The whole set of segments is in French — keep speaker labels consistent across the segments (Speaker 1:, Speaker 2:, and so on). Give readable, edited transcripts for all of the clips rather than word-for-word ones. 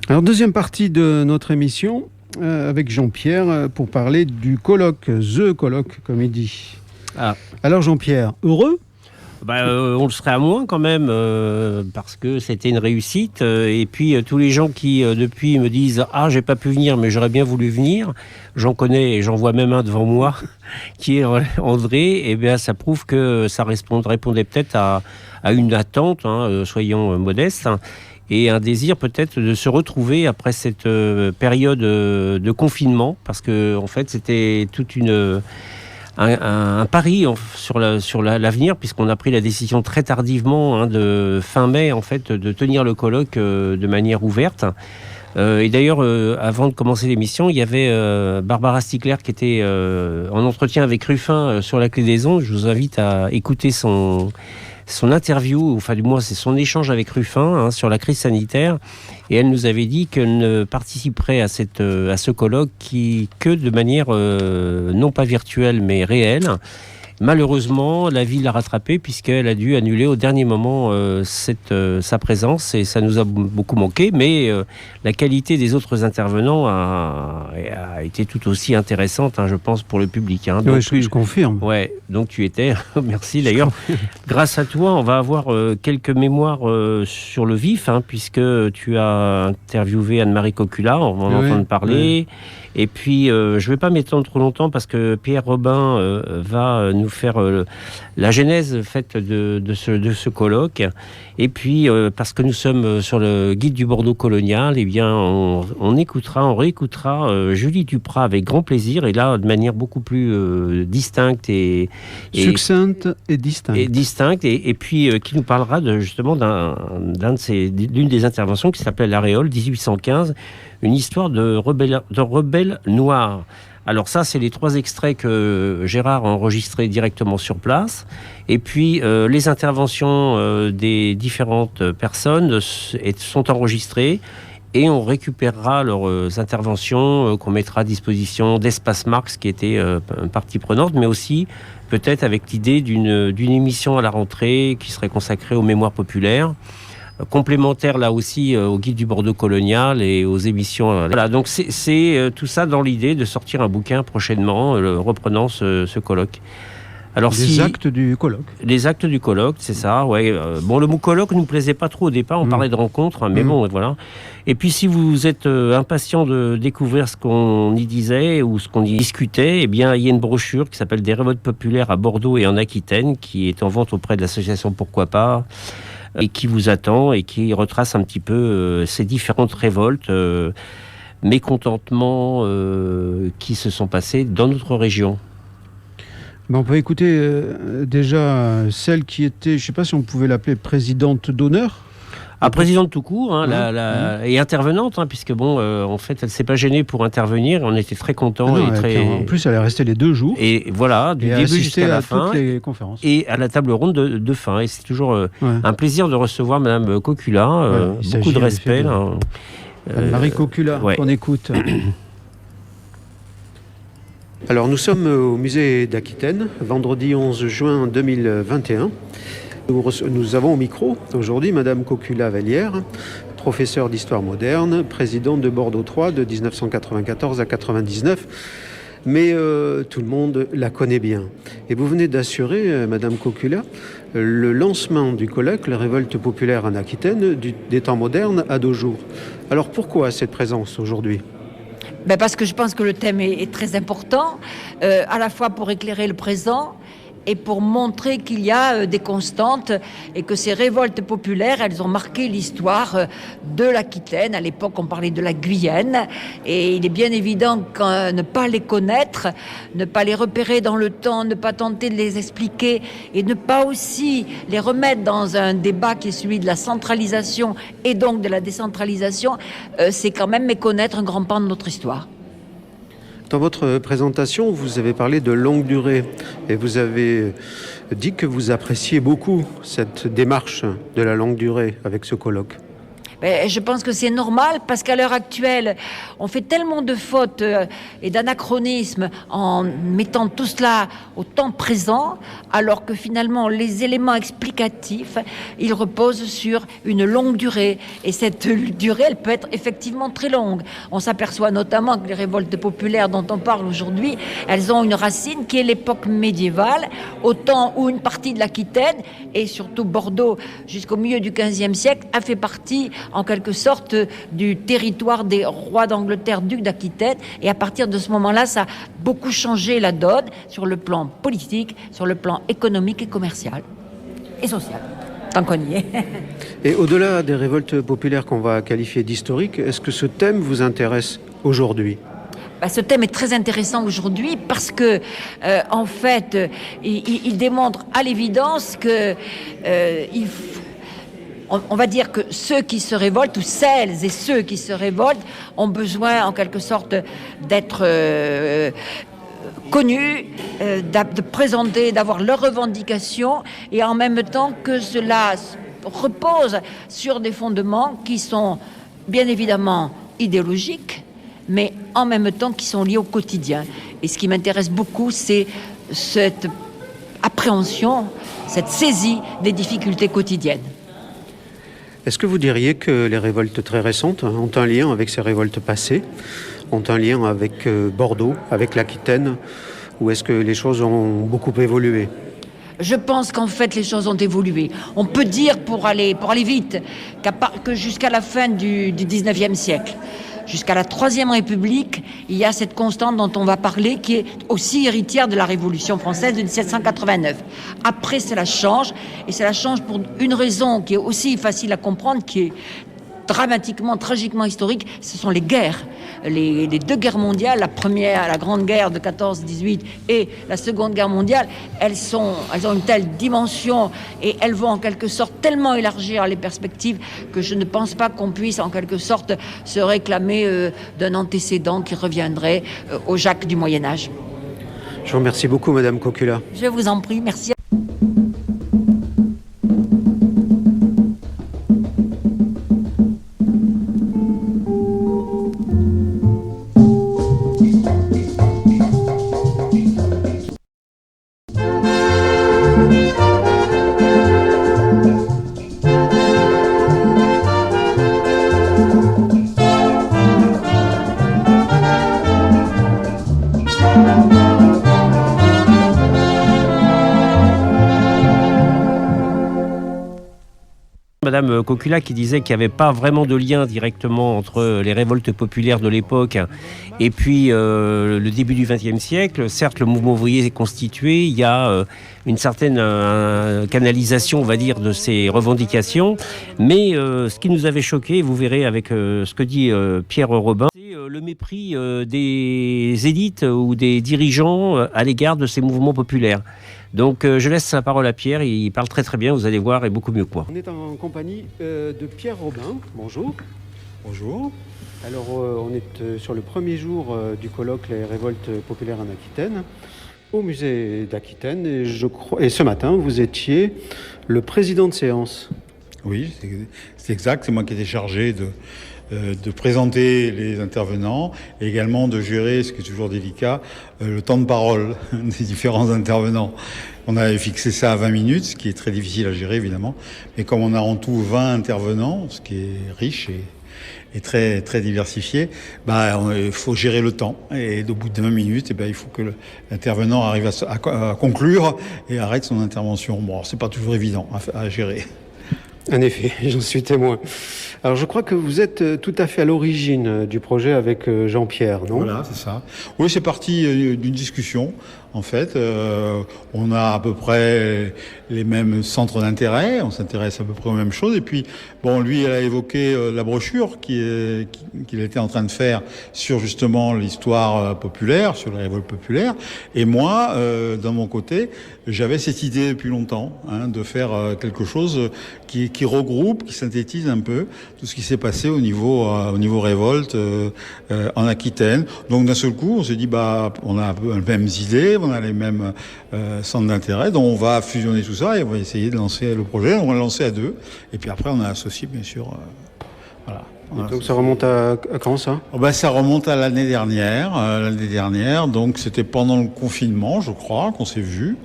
Speaker 1: Alors, deuxième partie de notre émission avec Jean-Pierre pour parler du colloque, The Colloque, comme il dit.
Speaker 2: Ah.
Speaker 1: Alors Jean-Pierre, heureux ?
Speaker 2: On le serait à moins quand même, parce que c'était une réussite. Et puis tous les gens qui depuis me disent « Ah, j'ai pas pu venir, mais j'aurais bien voulu venir », j'en connais et j'en vois même un devant moi, qui est André, et bien ça prouve que ça répondait peut-être à une attente, soyons modestes, et un désir peut-être de se retrouver après cette période de confinement, parce que en fait c'était toute un pari sur l'avenir, puisqu'on a pris la décision très tardivement de fin mai en fait de tenir le colloque de manière ouverte. Et d'ailleurs, avant de commencer l'émission, il y avait Barbara Stickler qui était en entretien avec Ruffin sur la Clé des Ondes. Je vous invite à écouter son interview, enfin du moins c'est son échange avec Ruffin sur la crise sanitaire, et elle nous avait dit qu'elle ne participerait à ce colloque que de manière non pas virtuelle mais réelle. Malheureusement, la vie l'a rattrapée puisqu'elle a dû annuler au dernier moment sa présence, et ça nous a beaucoup manqué, mais la qualité des autres intervenants a été tout aussi intéressante, je pense, pour le public. Donc,
Speaker 1: oui, je confirme.
Speaker 2: Ouais, donc tu étais, merci d'ailleurs. Grâce à toi, on va avoir quelques mémoires sur le vif, puisque tu as interviewé Anne-Marie Cocula, on va en entendre parler. Oui. Et puis, je ne vais pas m'étendre trop longtemps parce que Pierre Robin va nous faire la genèse faite de ce colloque. Et puis, parce que nous sommes sur le guide du Bordeaux colonial, eh bien, on réécoutera Julie Duprat avec grand plaisir, et là, de manière beaucoup plus distincte et
Speaker 1: succincte et distincte.
Speaker 2: Et puis, qui nous parlera justement d'une des interventions qui s'appelait L'Aréole, 1815, une histoire de rebelles noirs. Alors ça, c'est les 3 extraits que Gérard a enregistrés directement sur place. Et puis, les interventions des différentes personnes sont enregistrées, et on récupérera leurs interventions qu'on mettra à disposition d'Espace Marx, qui était partie prenante, mais aussi peut-être avec l'idée d'une émission à la rentrée qui serait consacrée aux mémoires populaires, complémentaire là aussi au guide du Bordeaux colonial et aux émissions. Voilà, donc c'est tout ça dans l'idée de sortir un bouquin prochainement reprenant ce colloque. Alors,
Speaker 1: les actes du colloque.
Speaker 2: Les actes du colloque, c'est ça, ouais. Bon, le mot colloque ne nous plaisait pas trop au départ, on parlait de rencontre, mais bon, voilà. Et puis, si vous êtes impatient de découvrir ce qu'on y disait ou ce qu'on y discutait, eh bien, il y a une brochure qui s'appelle « Des révoltes populaires à Bordeaux et en Aquitaine », qui est en vente auprès de l'association Pourquoi pas, et qui vous attend et qui retrace un petit peu ces différentes révoltes, mécontentements qui se sont passés dans notre région.
Speaker 1: On peut écouter déjà celle qui était, je ne sais pas si on pouvait l'appeler présidente d'honneur.
Speaker 2: Présidente tout court, et intervenante, puisque en fait, elle ne s'est pas gênée pour intervenir. On était très contents.
Speaker 1: En plus, elle est restée les 2 jours.
Speaker 2: Et voilà, du début jusqu'à la fin.
Speaker 1: Toutes les conférences.
Speaker 2: Et à la table ronde de fin. Et c'est toujours un plaisir de recevoir Madame Cocula. Beaucoup de respect.
Speaker 1: Marie Cocula, qu'on écoute. Alors, nous sommes au musée d'Aquitaine, vendredi 11 juin 2021. Nous avons au micro aujourd'hui Madame Cocula-Vallière, professeure d'histoire moderne, présidente de Bordeaux 3 de 1994 à 99. Mais tout le monde la connaît bien. Et vous venez d'assurer, Madame Cocula, le lancement du colloque, la révolte populaire en Aquitaine, des temps modernes à 2 jours. Alors pourquoi cette présence aujourd'hui ?
Speaker 3: Parce que je pense que le thème est très important, à la fois pour éclairer le présent et pour montrer qu'il y a des constantes et que ces révoltes populaires, elles ont marqué l'histoire de l'Aquitaine. À l'époque, on parlait de la Guyenne, et il est bien évident que ne pas les connaître, ne pas les repérer dans le temps, ne pas tenter de les expliquer et ne pas aussi les remettre dans un débat qui est celui de la centralisation et donc de la décentralisation, c'est quand même méconnaître un grand pan de notre histoire.
Speaker 1: Dans votre présentation, vous avez parlé de longue durée et vous avez dit que vous appréciez beaucoup cette démarche de la longue durée avec ce colloque.
Speaker 3: Je pense que c'est normal parce qu'à l'heure actuelle, on fait tellement de fautes et d'anachronismes en mettant tout cela au temps présent, alors que finalement les éléments explicatifs, ils reposent sur une longue durée. Et cette durée, elle peut être effectivement très longue. On s'aperçoit notamment que les révoltes populaires dont on parle aujourd'hui, elles ont une racine qui est l'époque médiévale, au temps où une partie de l'Aquitaine, et surtout Bordeaux, jusqu'au milieu du XVe siècle, a fait partie en quelque sorte du territoire des rois d'Angleterre, ducs d'Aquitaine. Et à partir de ce moment-là, ça a beaucoup changé la donne sur le plan politique, sur le plan économique et commercial et social, tant qu'on y est.
Speaker 1: Et au-delà des révoltes populaires qu'on va qualifier d'historiques, est-ce que ce thème vous intéresse aujourd'hui ?
Speaker 3: Ce thème est très intéressant aujourd'hui parce que, en fait, il démontre à l'évidence que on va dire que ceux qui se révoltent, ou celles et ceux qui se révoltent, ont besoin en quelque sorte d'être connus, de présenter, d'avoir leurs revendications, et en même temps que cela repose sur des fondements qui sont bien évidemment idéologiques, mais en même temps qui sont liés au quotidien. Et ce qui m'intéresse beaucoup, c'est cette appréhension, cette saisie des difficultés quotidiennes.
Speaker 1: Est-ce que vous diriez que les révoltes très récentes ont un lien avec ces révoltes passées, ont un lien avec Bordeaux, avec l'Aquitaine, ou est-ce que les choses ont beaucoup évolué ?
Speaker 3: Je pense qu'en fait, les choses ont évolué. On peut dire, pour aller vite, que jusqu'à la fin du 19e siècle, jusqu'à la Troisième République, il y a cette constante dont on va parler, qui est aussi héritière de la Révolution française de 1789. Après, cela change, et cela change pour une raison qui est aussi facile à comprendre, qui est dramatiquement, tragiquement historique, ce sont les guerres. Les deux guerres mondiales, la première, la Grande Guerre de 14-18 et la Seconde Guerre mondiale, elles ont une telle dimension et elles vont en quelque sorte tellement élargir les perspectives que je ne pense pas qu'on puisse en quelque sorte se réclamer d'un antécédent qui reviendrait au Jacques du Moyen-Âge.
Speaker 1: Je vous remercie beaucoup, Madame Cocula.
Speaker 3: Je vous en prie, merci.
Speaker 2: Madame Cocula qui disait qu'il n'y avait pas vraiment de lien directement entre les révoltes populaires de l'époque et puis le début du XXe siècle. Certes, le mouvement ouvrier est constitué, il y a une certaine canalisation, on va dire, de ces revendications. Mais ce qui nous avait choqué, vous verrez avec ce que dit Pierre Robin, c'est le mépris des élites ou des dirigeants à l'égard de ces mouvements populaires. Donc je laisse la parole à Pierre, il parle très très bien, vous allez voir, et beaucoup mieux que moi.
Speaker 1: On est en compagnie de Pierre Robin. Bonjour.
Speaker 4: Bonjour.
Speaker 1: Alors on est sur le premier jour du colloque Les révoltes populaires en Aquitaine, au musée d'Aquitaine, et ce matin vous étiez le président de séance.
Speaker 4: Oui, c'est exact, c'est moi qui étais chargé de présenter les intervenants et également de gérer, ce qui est toujours délicat, le temps de parole des différents intervenants. On avait fixé ça à 20 minutes, ce qui est très difficile à gérer évidemment, mais comme on a en tout 20 intervenants, ce qui est riche et très, très diversifié, il faut gérer le temps. Et au bout de 20 minutes, il faut que l'intervenant arrive à conclure et arrête son intervention. Bon, c'est pas toujours évident à gérer.
Speaker 1: En effet, j'en suis témoin. Alors je crois que vous êtes tout à fait à l'origine du projet avec Jean-Pierre, non ?
Speaker 4: Voilà, c'est ça. Oui, c'est parti d'une discussion en fait. On a à peu près les mêmes centres d'intérêt, on s'intéresse à peu près aux mêmes choses. Et puis, bon, lui, elle a évoqué la brochure qu'il était en train de faire sur justement l'histoire populaire, sur la révolte populaire. Et moi, d'un mon côté, j'avais cette idée depuis longtemps, de faire quelque chose qui regroupe, qui synthétise un peu tout ce qui s'est passé au niveau révolte en Aquitaine. Donc d'un seul coup, on s'est dit on a les mêmes idées, on a les mêmes centres d'intérêt, donc on va fusionner tout ça et on va essayer de lancer le projet. On va le lancer à 2, et puis après on a associé bien sûr. Voilà.
Speaker 1: Donc ça remonte à quand ça ?
Speaker 4: Ça remonte à l'année dernière. Donc c'était pendant le confinement, je crois, qu'on s'est vus.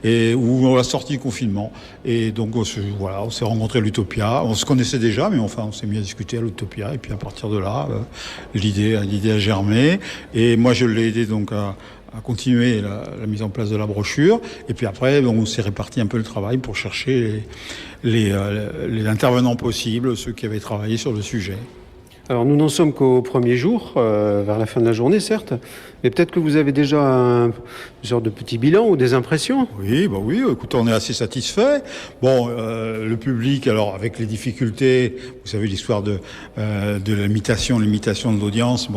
Speaker 4: Et où on a sorti du confinement. Et donc, on s'est rencontrés à l'Utopia. On se connaissait déjà, mais enfin, on s'est mis à discuter à l'Utopia. Et puis, à partir de là, l'idée a germé. Et moi, je l'ai aidé donc à continuer la mise en place de la brochure. Et puis après, on s'est réparti un peu le travail pour chercher les intervenants possibles, ceux qui avaient travaillé sur le sujet.
Speaker 1: Alors nous n'en sommes qu'au premier jour, vers la fin de la journée certes, mais peut-être que vous avez déjà une sorte de petit bilan ou des impressions.
Speaker 4: Oui, écoutez, on est assez satisfait. Bon, le public, alors avec les difficultés, vous savez l'histoire de l'imitation de l'audience,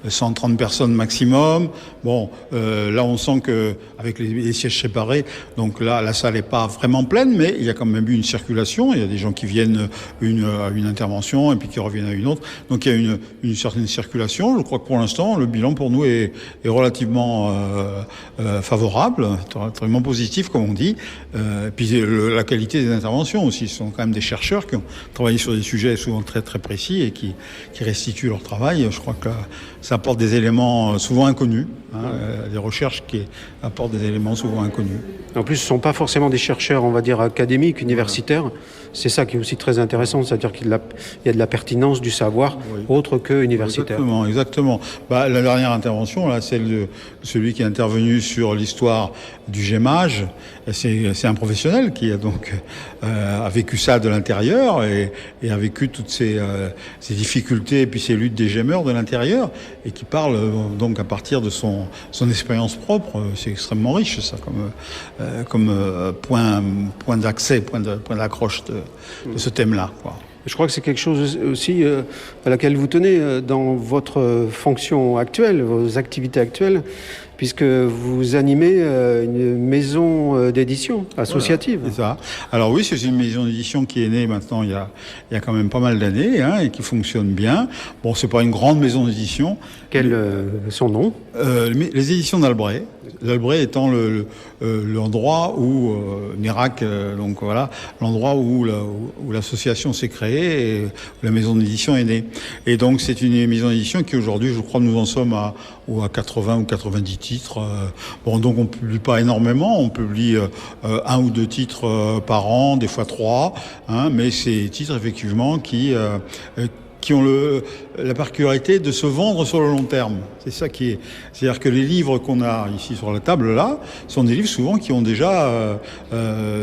Speaker 4: 130 personnes maximum. Bon, là on sent que avec les sièges séparés, donc là la salle n'est pas vraiment pleine, mais il y a quand même eu une circulation. Il y a des gens qui viennent à une intervention et puis qui reviennent à une autre. Donc il y a une certaine circulation. Je crois que pour l'instant, le bilan pour nous est relativement favorable, vraiment positif comme on dit. Puis la qualité des interventions aussi. Ce sont quand même des chercheurs qui ont travaillé sur des sujets souvent très très précis et qui restituent leur travail. Je crois que ça apporte des éléments souvent inconnus, des recherches qui apportent des éléments souvent inconnus.
Speaker 1: En plus, ce ne sont pas forcément des chercheurs, on va dire, académiques, universitaires. C'est ça qui est aussi très intéressant, c'est-à-dire qu'il y a de la pertinence du savoir autre que universitaire.
Speaker 4: Exactement. La dernière intervention, là, celle de celui qui est intervenu sur l'histoire du GEMAGE, c'est un professionnel qui a donc a vécu ça de l'intérieur et a vécu toutes ces difficultés et puis ces luttes des gémeurs de l'intérieur et qui parle donc à partir de son expérience propre. C'est extrêmement riche ça comme point d'accès, point d'accroche de ce thème-là, quoi.
Speaker 1: Je crois que c'est quelque chose aussi à laquelle vous tenez dans votre fonction actuelle, vos activités actuelles, puisque vous animez une maison d'édition associative.
Speaker 4: Voilà, c'est ça. Alors oui, c'est une maison d'édition qui est née maintenant il y a quand même pas mal d'années et qui fonctionne bien. Bon, c'est pas une grande maison d'édition.
Speaker 1: Quel son nom ?
Speaker 4: Les éditions d'Albret. L'Albret étant l'endroit où Nérac, donc voilà, l'endroit où l'association s'est créée et où la maison d'édition est née. Et donc c'est une maison d'édition qui aujourd'hui, je crois, nous en sommes à 80 ou 90 titres. Donc on publie pas énormément, on publie 1 ou 2 titres par an, des fois 3, mais c'est des titres effectivement qui ont la particularité de se vendre sur le long terme. C'est ça qui est. C'est-à-dire que les livres qu'on a ici sur la table là sont des livres souvent qui ont déjà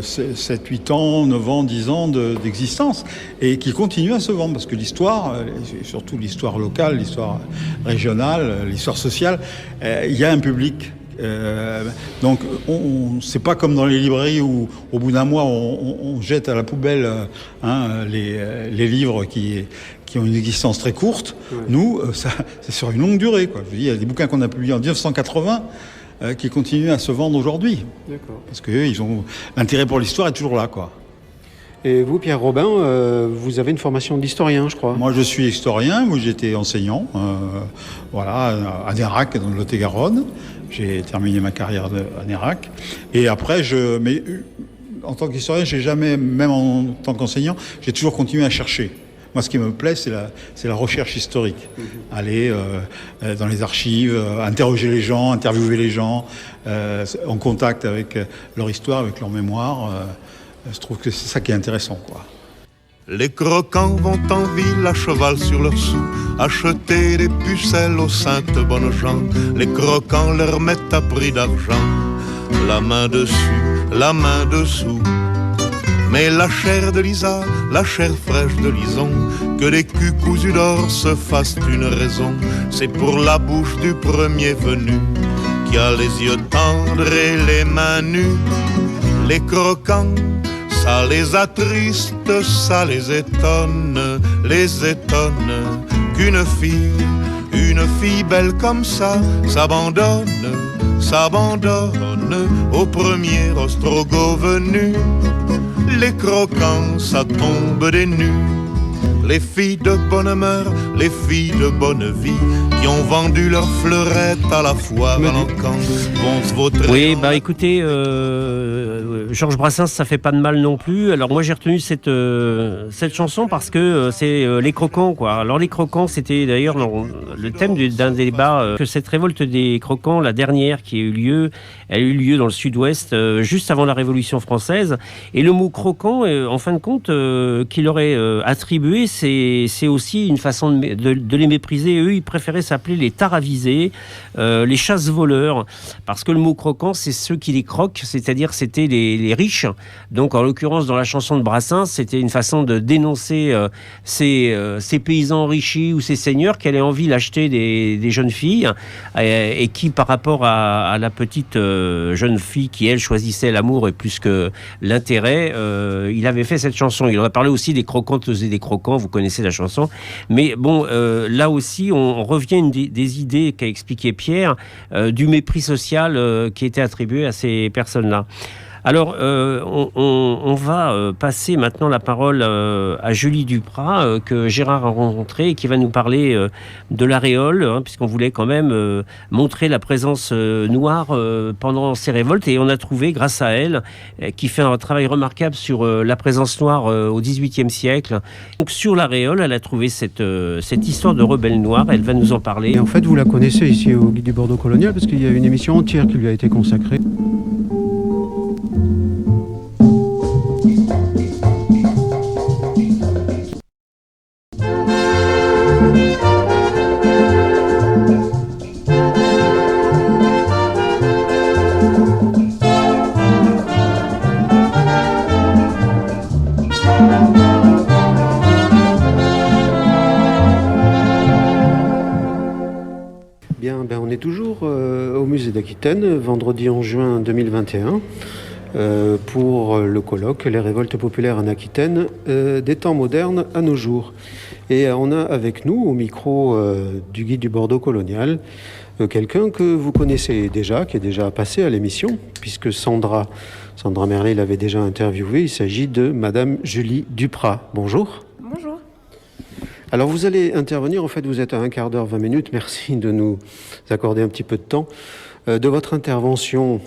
Speaker 4: 7, 8 ans, 9 ans, 10 ans d'existence et qui continuent à se vendre parce que l'histoire, surtout l'histoire locale, l'histoire régionale, l'histoire sociale, il y a un public. Donc c'est pas comme dans les librairies où au bout d'un mois on jette à la poubelle les livres qui ont une existence très courte. Ouais. Nous, c'est sur une longue durée, quoi. Je veux dire, il y a des bouquins qu'on a publiés en 1980 qui continuent à se vendre aujourd'hui. D'accord. Parce que l'intérêt pour l'histoire est toujours là, quoi.
Speaker 1: Et vous, Pierre Robin, vous avez une formation d'historien, je crois.
Speaker 4: Moi, je suis historien. Moi, j'étais enseignant, à Nérac, dans le Lot-et-Garonne. J'ai terminé ma carrière à Nérac. Et après, mais en tant qu'historien, j'ai jamais, même en tant qu'enseignant, j'ai toujours continué à chercher. Moi, ce qui me plaît, c'est la recherche historique. Aller dans les archives, interroger les gens, interviewer les gens, en contact avec leur histoire, avec leur mémoire. Je trouve que c'est ça qui est intéressant, quoi.
Speaker 5: Les croquants vont en ville à cheval sur leurs sous, acheter des pucelles aux saintes bonnes gens. Les croquants leur mettent à prix d'argent, la main dessus, la main dessous. Mais la chair de Lisa, la chair fraîche de Lison, que des culs cousus d'or se fassent une raison, c'est pour la bouche du premier venu qui a les yeux tendres et les mains nues. Les croquants, ça les attriste, ça les étonne qu'une fille belle comme ça s'abandonne au premier ostrogoth venu. Les croquants, ça tombe des nues. Les filles de bonne humeur, les filles de bonne vie, qui ont vendu leurs fleurettes à la foire à l'encan, vont se vautrer.
Speaker 2: Oui, bah écoutez, Georges Brassens, ça fait pas de mal non plus. Alors moi j'ai retenu cette chanson parce que c'est les croquants, quoi. Alors les croquants, c'était d'ailleurs le thème d'un débat, que cette révolte des croquants, la dernière qui a eu lieu, elle a eu lieu dans le sud-ouest, juste avant la Révolution française. Et le mot croquant, en fin de compte, qu'il aurait attribué, c'est aussi une façon de les mépriser. Eux, ils préféraient s'appeler les taravisés, les chasse-voleurs, parce que le mot croquant, c'est ceux qui les croquent, c'est-à-dire c'était les riches. Donc, en l'occurrence, dans la chanson de Brassens, c'était une façon de dénoncer ces paysans enrichis ou ces seigneurs qui avaient envie d'acheter des jeunes filles et qui, par rapport à la petite jeune fille qui, elle, choisissait l'amour et plus que l'intérêt, il avait fait cette chanson. Il en a parlé aussi des croquantes et des croquants, vous connaissez la chanson. Mais bon, là aussi, on revient à une des idées qu'a expliqué Pierre, du mépris social qui était attribué à ces personnes-là. Alors, on va passer maintenant la parole à Julie Duprat, que Gérard a rencontrée et qui va nous parler de l'aréole, puisqu'on voulait quand même montrer la présence noire pendant ces révoltes. Et on a trouvé, grâce à elle, qui fait un travail remarquable sur la présence noire au XVIIIe siècle. Donc, sur l'aréole, elle a trouvé cette histoire de rebelle noire. Elle va nous en parler.
Speaker 1: Et en fait, vous la connaissez ici au Guide du Bordeaux Colonial, parce qu'il y a une émission entière qui lui a été consacrée. On est toujours au musée d'Aquitaine, vendredi 11 juin 2021, pour le colloque « Les révoltes populaires en Aquitaine, des temps modernes à nos jours ». Et on a avec nous, au micro du guide du Bordeaux Colonial, quelqu'un que vous connaissez déjà, qui est déjà passé à l'émission, puisque Sandra Merlet l'avait déjà interviewé. Il s'agit de Madame Julie Duprat. Bonjour.
Speaker 6: Bonjour.
Speaker 1: Alors vous allez intervenir, en fait vous êtes à 1 quart d'heure, 20 minutes, merci de nous accorder un petit peu de temps, de votre intervention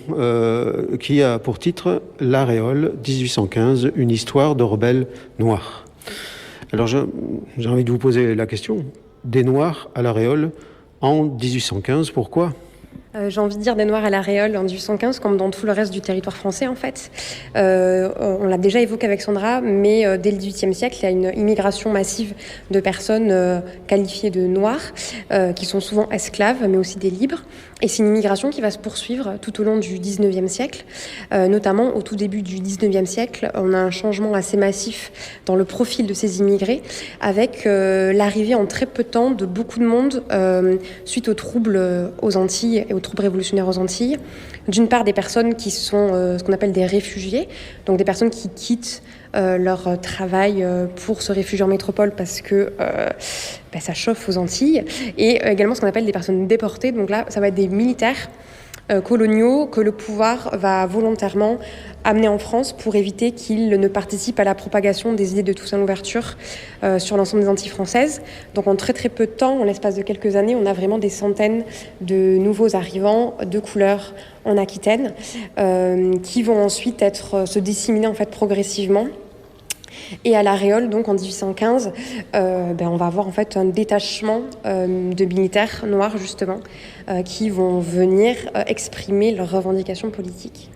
Speaker 1: qui a pour titre « L'Aréole 1815, une histoire de rebelles noirs ». Alors j'ai envie de vous poser la question, des Noirs à l'Aréole en 1815, pourquoi ?
Speaker 6: J'ai envie de dire des Noirs à l'Aréole en 1815, comme dans tout le reste du territoire français en fait. On l'a déjà évoqué avec Sandra, mais dès le XVIIIe siècle, il y a une immigration massive de personnes qualifiées de Noirs, qui sont souvent esclaves, mais aussi des libres. Et c'est une immigration qui va se poursuivre tout au long du XIXe siècle, notamment au tout début du XIXe siècle. On a un changement assez massif dans le profil de ces immigrés, avec l'arrivée en très peu de temps de beaucoup de monde suite aux troubles aux Antilles et aux troubles révolutionnaires aux Antilles. D'une part, des personnes qui sont ce qu'on appelle des réfugiés, donc des personnes qui quittent leur travail pour se réfugier en métropole parce que ça chauffe aux Antilles, et également ce qu'on appelle des personnes déportées. Donc là, ça va être des militaires coloniaux que le pouvoir va volontairement amener en France pour éviter qu'ils ne participent à la propagation des idées de Toussaint Louverture sur l'ensemble des Antilles françaises. Donc en très très peu de temps, en l'espace de quelques années, on a vraiment des centaines de nouveaux arrivants de couleur en Aquitaine qui vont ensuite se disséminer en fait progressivement. Et à l'Aréole, donc en 1815, on va avoir en fait un détachement de militaires noirs justement qui vont venir exprimer leurs revendications politiques.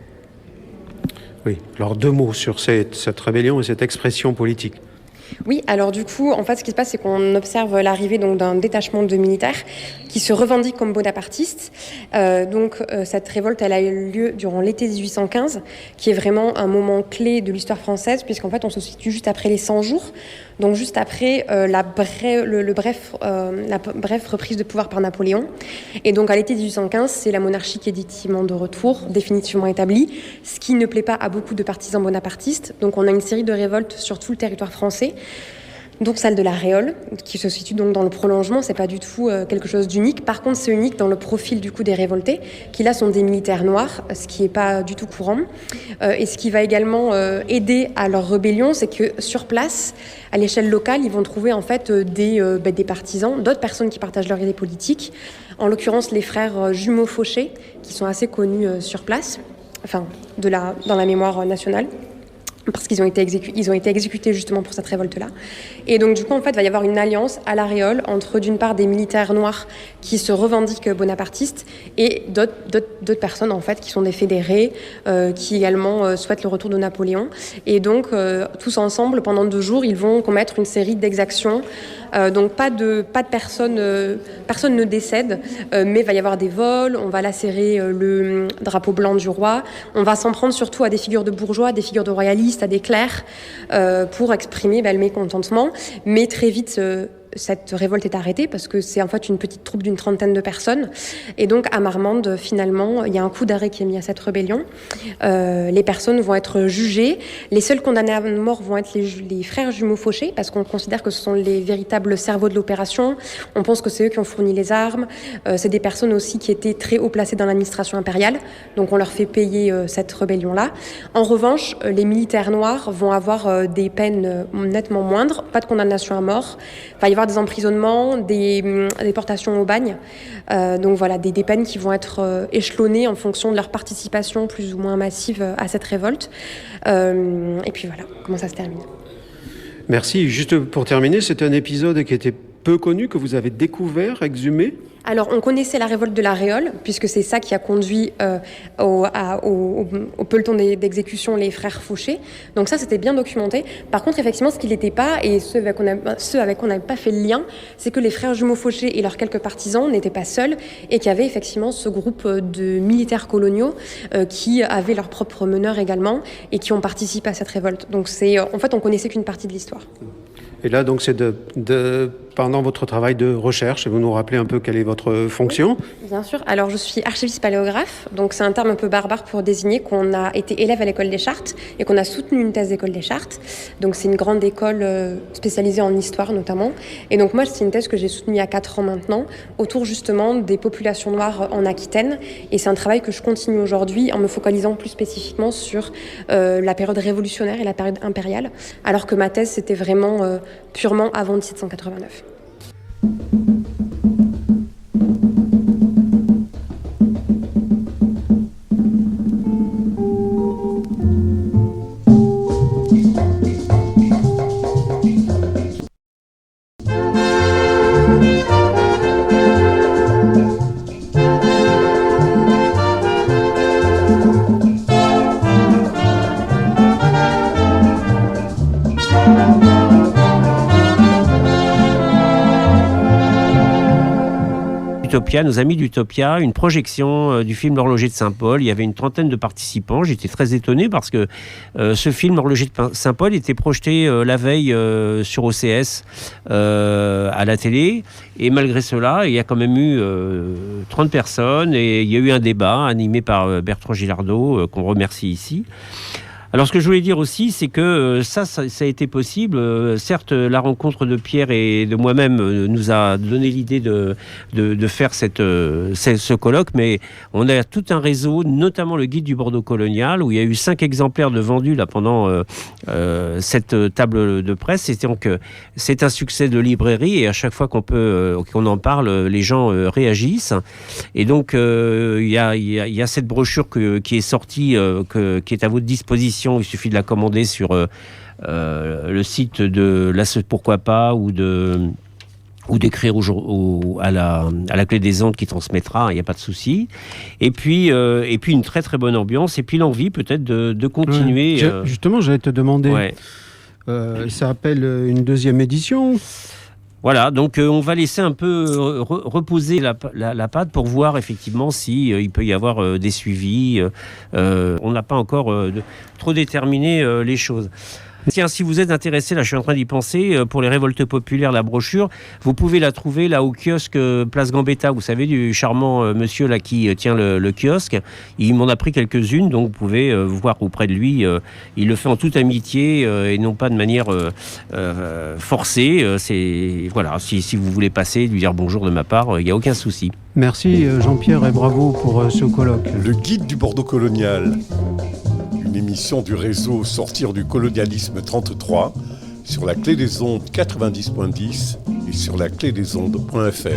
Speaker 1: Oui, alors 2 mots sur cette rébellion et cette expression politique.
Speaker 6: Oui, alors du coup, en fait, ce qui se passe, c'est qu'on observe l'arrivée donc d'un détachement de militaires qui se revendiquent comme bonapartistes. Cette révolte, elle a eu lieu durant l'été 1815, qui est vraiment un moment clé de l'histoire française, puisqu'en fait, on se situe juste après les 100 jours. donc juste après la brève reprise de pouvoir par Napoléon. Et donc à l'été 1815, c'est la monarchie qui est définitivement de retour, définitivement établie, ce qui ne plaît pas à beaucoup de partisans bonapartistes. Donc on a une série de révoltes sur tout le territoire français, donc celle de la Réole, qui se situe donc dans le prolongement. C'est pas du tout quelque chose d'unique. Par contre, c'est unique dans le profil du coup des révoltés, qui là sont des militaires noirs, ce qui est pas du tout courant. Et ce qui va également aider à leur rébellion, c'est que sur place, à l'échelle locale, ils vont trouver en fait des partisans, d'autres personnes qui partagent leur idée politique. En l'occurrence, les frères jumeaux Fauché, qui sont assez connus sur place, dans la mémoire nationale, parce qu'ils ont été exécutés justement pour cette révolte-là. Et donc, du coup, en fait, il va y avoir une alliance à la Réole entre, d'une part, des militaires noirs qui se revendiquent bonapartistes et d'autres personnes, en fait, qui sont des fédérés, qui également souhaitent le retour de Napoléon. Et donc, tous ensemble, pendant 2 jours, ils vont commettre une série d'exactions. Donc, pas de personne ne décède, mais il va y avoir des vols, on va lacérer le drapeau blanc du roi, on va s'en prendre surtout à des figures de bourgeois, des figures de royalistes, à des clercs, pour exprimer le mécontentement. Mais très vite, cette révolte est arrêtée parce que c'est en fait une petite troupe d'une 30aine de personnes. Et donc à Marmande, finalement, il y a un coup d'arrêt qui est mis à cette rébellion. Les personnes vont être jugées. Les seuls condamnés à mort vont être les frères jumeaux Fauché, parce qu'on considère que ce sont les véritables cerveaux de l'opération. On pense que c'est eux qui ont fourni les armes. C'est des personnes aussi qui étaient très haut placées dans l'administration impériale. Donc on leur fait payer cette rébellion-là. En revanche, les militaires noirs vont avoir des peines nettement moindres. Pas de condamnation à mort. Il va y avoir des emprisonnements, des déportations au bagne. Donc voilà, des peines qui vont être échelonnées en fonction de leur participation plus ou moins massive à cette révolte. Et puis voilà, comment ça se termine.
Speaker 1: Merci. Juste pour terminer, c'est un épisode qui était peu connu, que vous avez découvert, exhumé.
Speaker 6: Alors, on connaissait la révolte de la Réole, puisque c'est ça qui a conduit au peloton d'exécution, les frères Fauché. Donc ça, c'était bien documenté. Par contre, effectivement, ce qui n'était pas, et ceux avec qui on n'avait pas fait le lien, c'est que les frères jumeaux Fauché et leurs quelques partisans n'étaient pas seuls, et qu'il y avait effectivement ce groupe de militaires coloniaux qui avaient leurs propres meneurs également, et qui ont participé à cette révolte. Donc en fait, on connaissait qu'une partie de l'histoire.
Speaker 1: Et là, donc, c'est pendant votre travail de recherche, vous nous rappelez un peu quelle est votre fonction ?
Speaker 6: Oui, bien sûr. Alors, je suis archiviste paléographe. Donc, c'est un terme un peu barbare pour désigner qu'on a été élève à l'école des Chartes et qu'on a soutenu une thèse d'école des Chartes. Donc, c'est une grande école spécialisée en histoire, notamment. Et donc, moi, c'est une thèse que j'ai soutenue il y a 4 ans maintenant, autour justement des populations noires en Aquitaine. Et c'est un travail que je continue aujourd'hui en me focalisant plus spécifiquement sur la période révolutionnaire et la période impériale, alors que ma thèse, c'était vraiment purement avant 1789.
Speaker 2: Nos amis d'Utopia, une projection du film L'Horloger de Saint-Paul. Il y avait une 30aine de participants. J'étais très étonné parce que ce film L'Horloger de Saint-Paul était projeté la veille sur OCS à la télé. Et malgré cela, il y a quand même eu 30 personnes et il y a eu un débat animé par Bertrand Gilardot, qu'on remercie ici. Alors, ce que je voulais dire aussi, c'est que ça a été possible. Certes, la rencontre de Pierre et de moi-même nous a donné l'idée de faire ce colloque, mais on a tout un réseau, notamment le guide du Bordeaux colonial, où il y a eu 5 exemplaires de vendus là, pendant cette table de presse. Et donc, c'est un succès de librairie, et à chaque fois qu'on en parle, les gens réagissent. Et donc, il y a cette brochure qui est sortie, qui est à votre disposition. Il suffit de la commander sur le site de l'ASSE Pourquoi Pas ou d'écrire à la clé des ondes qui transmettra, il n'y a pas de souci. Et puis une très très bonne ambiance, et puis l'envie peut-être de continuer.
Speaker 1: Justement, j'allais te demander, ça appelle une 2e édition.
Speaker 2: Voilà, donc on va laisser un peu reposer la pâte pour voir effectivement si il peut y avoir des suivis. On n'a pas encore trop déterminé les choses. Tiens, si vous êtes intéressé, là je suis en train d'y penser, pour les révoltes populaires, la brochure, vous pouvez la trouver là au kiosque Place Gambetta, vous savez, du charmant monsieur là qui tient le kiosque. Il m'en a pris quelques-unes, donc vous pouvez voir auprès de lui. Il le fait en toute amitié et non pas de manière forcée. Voilà, si vous voulez passer, lui dire bonjour de ma part, il n'y a aucun souci.
Speaker 1: Merci Jean-Pierre et bravo pour ce colloque.
Speaker 7: Le guide du Bordeaux colonial, une émission du réseau Sortir du colonialisme 33 sur la clé des ondes 90.10 et sur la clé des ondes.fr.